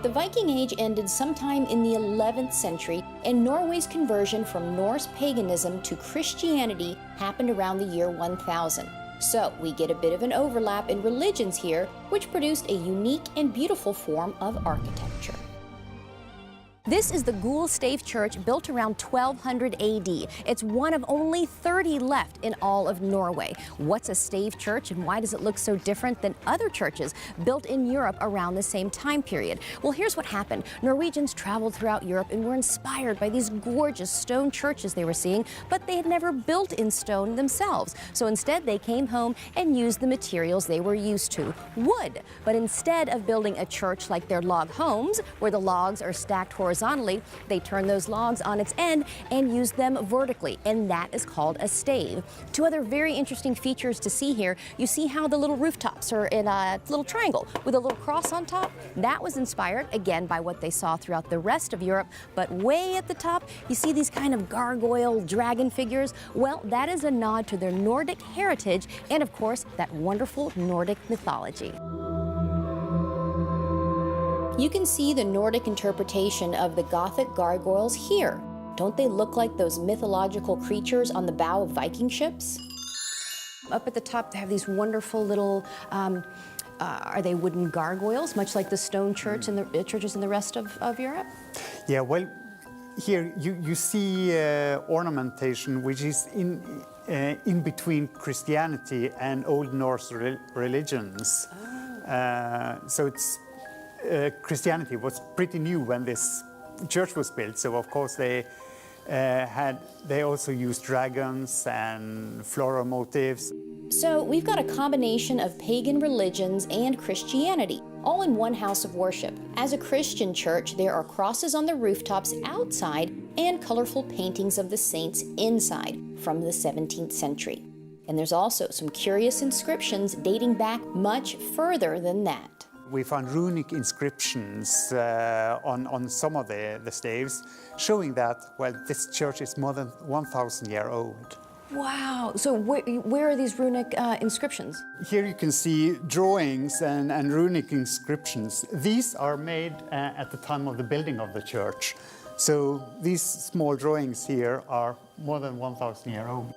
The Viking Age ended sometime in the 11th century, and Norway's conversion from Norse paganism to Christianity happened around the year 1000. So we get a bit of an overlap in religions here, which produced a unique and beautiful form of architecture. This is the Gule Stave Church, built around 1200 AD. It's one of only 30 left in all of Norway. What's a stave church, and why does it look so different than other churches built in Europe around the same time period? Well, here's what happened. Norwegians traveled throughout Europe and were inspired by these gorgeous stone churches they were seeing, but they had never built in stone themselves. So instead, they came home and used the materials they were used to, wood. But instead of building a church like their log homes, where the logs are stacked horizontally, they turn those logs on its end and use them vertically, and that is called a stave. Two other very interesting features to see here. You see how the little rooftops are in a little triangle with a little cross on top? That was inspired, again, by what they saw throughout the rest of Europe, but way at the top, you see these kind of gargoyle dragon figures? Well, that is a nod to their Nordic heritage and, of course, that wonderful Nordic mythology. You can see the Nordic interpretation of the Gothic gargoyles here. Don't they look like those mythological creatures on the bow of Viking ships? Up at the top, they have these wonderful little, are they wooden gargoyles, much like the stone church and the churches in the rest of Europe? Yeah, well, here you see ornamentation which is in between Christianity and Old Norse religions. Oh. So it's Christianity was pretty new when this church was built, so of course they also used dragons and floral motifs. So we've got a combination of pagan religions and Christianity, all in one house of worship. As a Christian church, there are crosses on the rooftops outside and colorful paintings of the saints inside from the 17th century. And there's also some curious inscriptions dating back much further than that. We found runic inscriptions on some of the staves, showing that, well, this church is more than 1,000 years old. Wow! So where are these runic inscriptions? Here you can see drawings and runic inscriptions. These are made at the time of the building of the church. So these small drawings here are more than 1,000 years old.